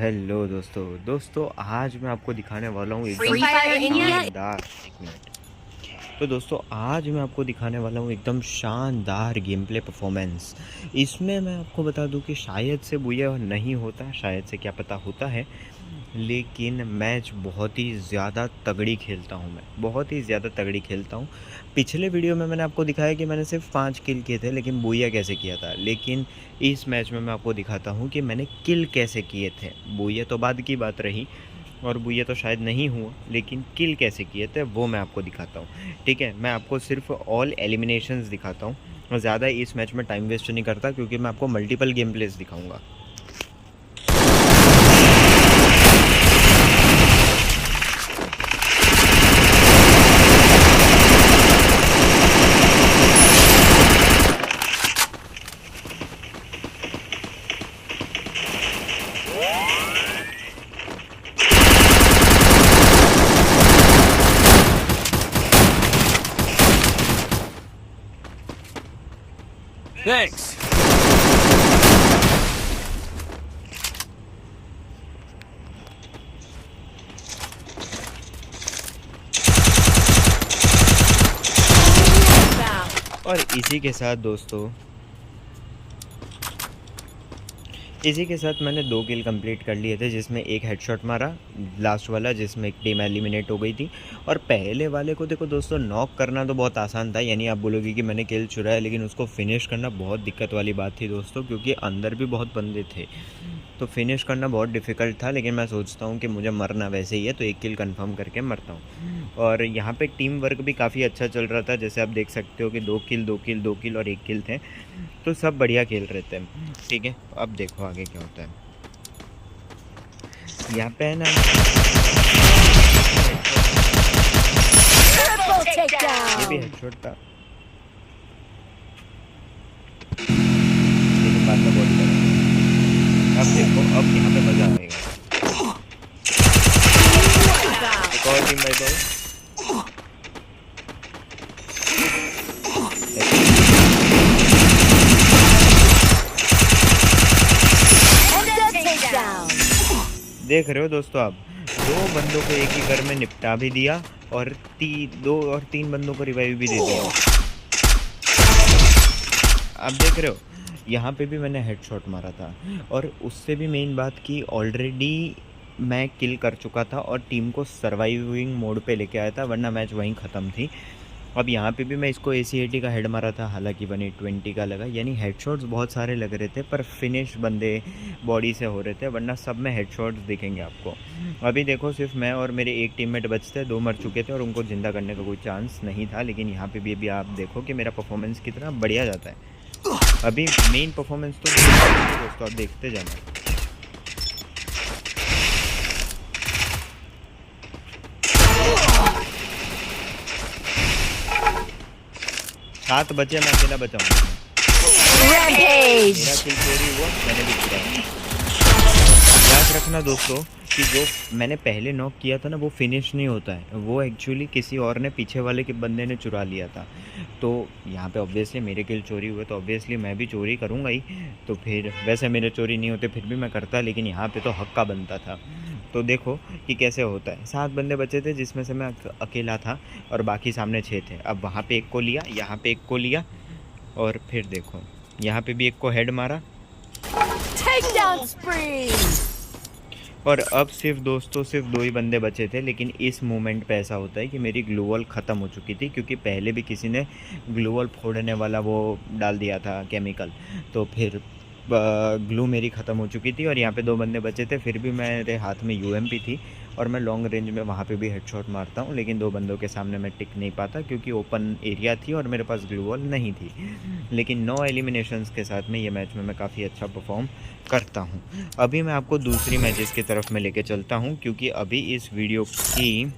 Hello दोस्तों आज मैं आपको दिखाने वाला हूँ Free Fire India? शानदार। एक मिनट। तो दोस्तों आज मैं आपको दिखाने वाला हूँ एकदम शानदार गेम प्ले परफॉर्मेंस। इसमें मैं आपको बता दूँ कि शायद से बुया नहीं होता, शायद से क्या पता होता है, लेकिन मैच बहुत ही ज़्यादा तगड़ी खेलता हूँ। मैं बहुत ही ज़्यादा तगड़ी खेलता हूँ। पिछले वीडियो में मैंने आपको दिखाया कि मैंने सिर्फ 5 किल किए थे, लेकिन बुया कैसे किया था। लेकिन इस मैच में मैं आपको दिखाता हूँ कि मैंने किल कैसे किए थे। बुया तो बाद की बात रही और बुया तो शायद नहीं हुआ, लेकिन किल कैसे किए थे वो मैं आपको दिखाता हूँ। ठीक है, मैं आपको सिर्फ ऑल एलिमिनेशंस दिखाता हूँ और ज़्यादा इस मैच में टाइम वेस्ट नहीं करता, क्योंकि मैं आपको मल्टीपल गेम प्लेस दिखाऊँगा। Thanks. और इसी के साथ मैंने 2 किल कंप्लीट कर लिए थे, जिसमें एक हेडशॉट मारा लास्ट वाला, जिसमें एक टीम एलिमिनेट हो गई थी। और पहले वाले को देखो दोस्तों, नॉक करना तो बहुत आसान था, यानी आप बोलोगे कि मैंने किल चुराया, लेकिन उसको फिनिश करना बहुत दिक्कत वाली बात थी दोस्तों, क्योंकि अंदर भी बहुत बंदे थे, तो फिनिश करना बहुत डिफ़िकल्ट था। लेकिन मैं सोचता हूँ कि मुझे मरना वैसे ही है, तो 1 किल कंफर्म करके मरता हूँ। और यहाँ पे टीम वर्क भी काफ़ी अच्छा चल रहा था, जैसे आप देख सकते हो कि 2 किल और 1 किल थे, तो सब बढ़िया खेल रहे थे। ठीक है, अब देखो आगे क्या होता है। यहाँ पे है ना, ये भी हेडशॉट था, लेकिन बाद में बॉडी लगा। अब देखो, अब यहाँ पे मजा आएगा। एक और टीम बाय बाय। देख रहे हो दोस्तों, आप 2 बंदों को एक ही घर में निपटा भी दिया और 3 बंदों को रिवाइव भी दे दिया। आप देख रहे हो, यहाँ पे भी मैंने हेडशॉट मारा था, और उससे भी मेन बात की ऑलरेडी मैं किल कर चुका था और टीम को सर्वाइविंग मोड पे लेके आया था, वरना मैच वहीं ख़त्म थी। अब यहाँ पे भी मैं इसको AC80 का हेड मारा था, हालांकि 120 का लगा, यानी हेडशॉट्स बहुत सारे लग रहे थे, पर फिनिश बंदे बॉडी से हो रहे थे, वरना सब में हेडशॉट्स दिखेंगे आपको। अभी देखो, सिर्फ मैं और मेरे एक टीममेट बचते, 2 मर चुके थे और उनको ज़िंदा करने का कोई चांस नहीं था। लेकिन यहाँ पे भी अभी आप देखो कि मेरा परफॉर्मेंस कितना बढ़िया जाता है। अभी मेन परफॉर्मेंस तो दोस्तों आप देखते जाना। 7 बचे, मैं अकेला बचाऊंगा। मेरा किल चोरी हुआ, मैंने भी चुराया। याद रखना दोस्तों कि जो मैंने पहले नॉक किया था ना, वो फिनिश नहीं होता है, वो एक्चुअली किसी और ने, पीछे वाले के बंदे ने चुरा लिया था। तो यहाँ पे ऑब्वियसली मेरे किल चोरी हुए, तो ऑब्वियसली मैं भी चोरी करूँगा ही। तो फिर वैसे मेरे चोरी नहीं होते फिर भी मैं करता, लेकिन यहाँ पे तो हक का बनता था। तो देखो कि कैसे होता है। 7 बंदे बचे थे, जिसमें से मैं अकेला था और बाकी सामने 6 थे। अब वहाँ पे 1 को लिया, यहाँ पे 1 को लिया, और फिर देखो यहाँ पे भी 1 को हेड मारा। और अब सिर्फ दोस्तों सिर्फ 2 ही बंदे बचे थे। लेकिन इस मोमेंट पे ऐसा होता है कि मेरी ग्लू वॉल ख़त्म हो चुकी थी, क्योंकि पहले भी किसी ने ग्लू वॉल फोड़ने वाला वो डाल दिया था केमिकल, तो फिर ग्लू मेरी ख़त्म हो चुकी थी। और यहाँ पे 2 बंदे बचे थे, फिर भी मेरे हाथ में UMP थी और मैं लॉन्ग रेंज में वहाँ पे भी हेडशॉट मारता हूँ, लेकिन 2 बंदों के सामने मैं टिक नहीं पाता, क्योंकि ओपन एरिया थी और मेरे पास ग्लू वॉल नहीं थी। लेकिन 9 एलिमिनेशंस के साथ में ये मैच में मैं काफ़ी अच्छा परफॉर्म करता हूँ। अभी मैं आपको दूसरी मैचेस की तरफ में लेके चलता हूँ, क्योंकि अभी इस वीडियो की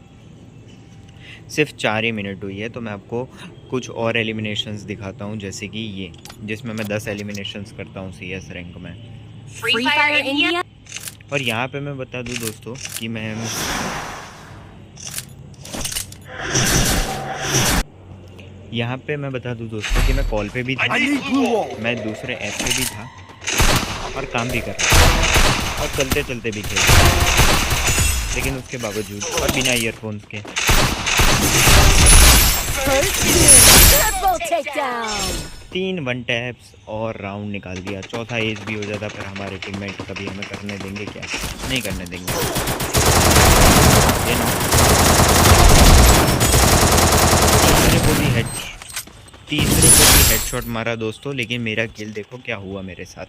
सिर्फ 4 ही मिनट हुई है, तो मैं आपको कुछ और एलिमिनेशंस दिखाता हूँ, जैसे कि ये, जिसमें मैं 10 एलिमिनेशंस करता हूँ CS रैंक में। Free Fire India? और यहाँ पे मैं बता दूँ दोस्तों कि मैं यहाँ पे मैं बता दूँ दोस्तों कि मैं कॉल पे भी था, मैं दूसरे ऐप पे भी था और काम भी कर रहा था। और चलते चलते भी खेल, लेकिन उसके बावजूद और बिना ईयरफोन्स के। Triple takedown. 3 वन टैप्स और राउंड निकाल दिया। चौथा एज भी हो जाता, पर हमारे टीममेट कभी हमें करने देंगे क्या? नहीं करने देंगे। ये ना तीसरे को भी हेडशॉट मारा दोस्तों, लेकिन मेरा किल देखो क्या हुआ मेरे साथ।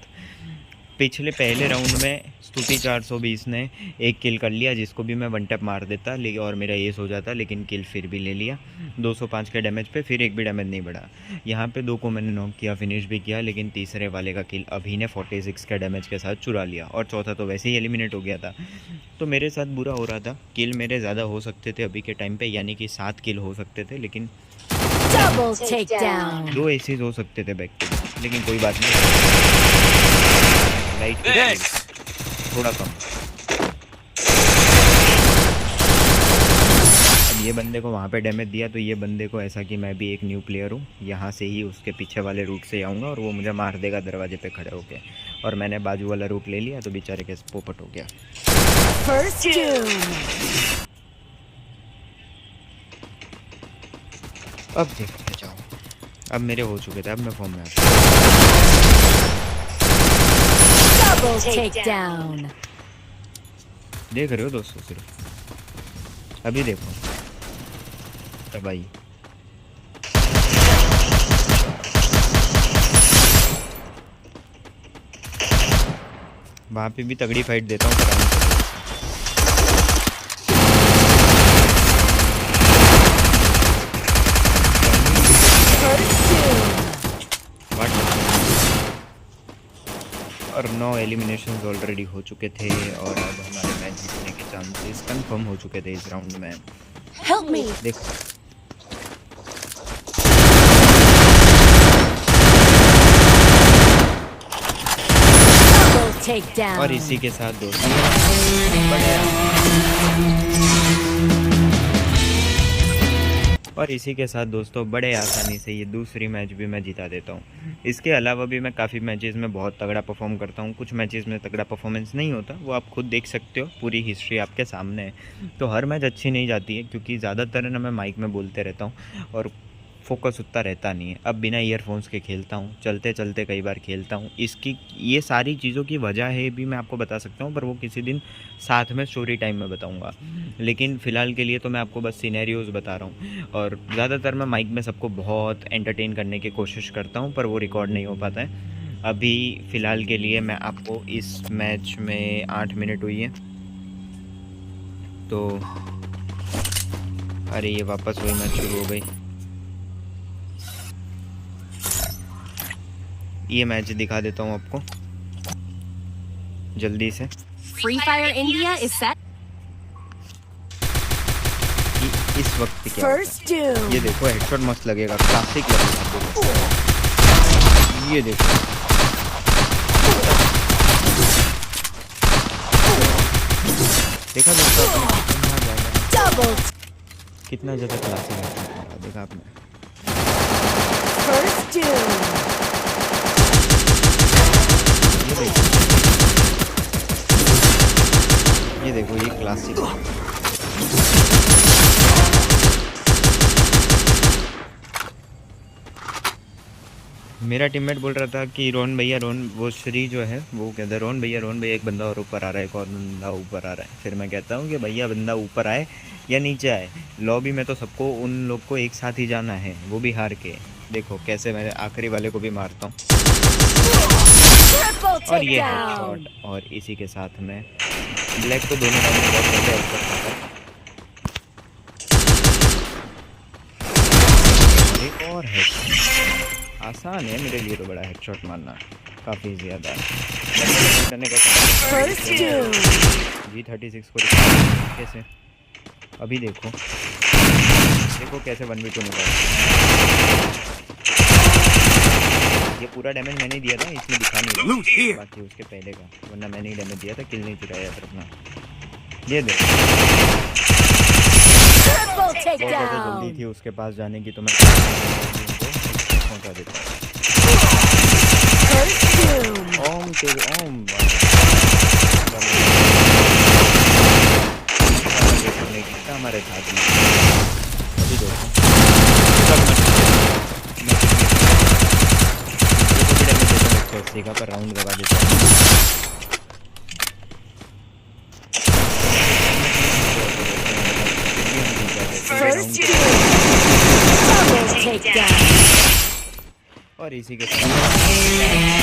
पहले राउंड में स्तुति 420 ने एक किल कर लिया, जिसको भी मैं वन टैप मार देता लेकिन और मेरा एस हो जाता, लेकिन किल फिर भी ले लिया 205 के डैमेज पे, फिर एक भी डैमेज नहीं बढ़ा। यहाँ पे 2 को मैंने नॉक किया, फिनिश भी किया, लेकिन तीसरे वाले का किल अभी ने 46 के डैमेज के साथ चुरा लिया, और चौथा तो वैसे ही एलिमिनेट हो गया था। तो मेरे साथ बुरा हो रहा था, किल मेरे ज़्यादा हो सकते थे अभी के टाइम पर, यानी कि 7 किल हो सकते थे, लेकिन Double takedown. 2 एसेज हो सकते थे बैक टू, लेकिन कोई बात नहीं। लाइट थोड़ा कम। अब ये बंदे को वहाँ पे डैमेज दिया, तो ये बंदे को ऐसा कि मैं भी एक न्यू प्लेयर हूँ, यहाँ से ही उसके पीछे वाले रूट से आऊँगा और वो मुझे मार देगा दरवाजे पे खड़े होके, और मैंने बाजू वाला रूट ले लिया, तो बेचारे के पोपट हो गया। First doom. अब देखते जाओ, अब मेरे हो चुके थे, अब मैं फॉर्म में आता। Double takedown. देख रहे हो दोस्तों, सिर्फ अभी देखो तबाही। वहाँ पे भी तगड़ी फाइट देता हूँ, और 9 एलिमिनेशंस ऑलरेडी हो चुके थे, और अब हमारे मैच जीतने के चांसेस कंफर्म हो चुके थे इस राउंड में। Help me. देखो Double takedown. और इसी के साथ दोस्तों बड़े आसानी से ये दूसरी मैच भी मैं जिता देता हूँ। इसके अलावा भी मैं काफ़ी मैचेस में बहुत तगड़ा परफॉर्म करता हूँ, कुछ मैचेस में तगड़ा परफॉर्मेंस नहीं होता, वो आप खुद देख सकते हो, पूरी हिस्ट्री आपके सामने है। तो हर मैच अच्छी नहीं जाती है, क्योंकि ज़्यादातर ना मैं माइक में बोलते रहता हूँ और फोकस उतना रहता नहीं है। अब बिना ईयरफोन्स के खेलता हूँ, चलते चलते कई बार खेलता हूँ। इसकी ये सारी चीज़ों की वजह है भी मैं आपको बता सकता हूँ, पर वो किसी दिन साथ में स्टोरी टाइम में बताऊँगा। लेकिन फ़िलहाल के लिए तो मैं आपको बस सिनेरियोज़ बता रहा हूँ, और ज़्यादातर मैं माइक में सबको बहुत एंटरटेन करने की कोशिश करता हूँ, पर वो रिकॉर्ड नहीं हो पाता है। अभी फ़िलहाल के लिए मैं आपको इस मैच में 8 मिनट हुई है, तो अरे ये वापस वही मैच शुरू हो गई। ये मैच दिखा देता हूँ आपको जल्दी से। Free Fire India is set. इस वक्त क्या First doom. ये देखो हेडशॉट मस्त लगेगा, क्लासिक लगेगा। ये देखो देखा दोस्तों Double. कितना ज़्यादा क्लासिक है, देखा आपने। First doom. ये देखो ये क्लासिक है। मेरा टीममेट बोल रहा था कि रोहन भैया वो श्री जो है वो कहता है रोहन भैया एक बंदा और ऊपर आ रहा है, एक और बंदा ऊपर आ रहा है। फिर मैं कहता हूँ कि भैया बंदा ऊपर आए या नीचे आए, लॉबी में तो सबको उन लोग को एक साथ ही जाना है, वो भी हार के। देखो कैसे मैं आखिरी वाले को भी मारता हूँ, और ये हेडशॉट, और इसी के साथ में ब्लैक तो दोनों टाइम में बहुत पहले हेल्प करता था। एक और हेडशॉट आसान है मेरे लिए, तो बड़ा हेडशॉट मारना काफ़ी ज़्यादा करने का। G36 को कैसे अभी देखो कैसे 1v2 निकाल। ये पूरा डैमेज मैंने दिया था, इसमें दिखा नहीं बाकी उसके पहले का, वरना मैंने ही डैमेज दिया था, किल नहीं चुराया था अपना। ये देखो बहुत ज़्यादा जल्दी थी उसके पास जाने की, तो मैं पहुंचा देता हूँ। ओम देखो नहीं कितना हमारे साथ में अभी देखो सब मैं 180 का पर राउंड लगा देता हूँ। First kill. Double takedown. और इसी के साथ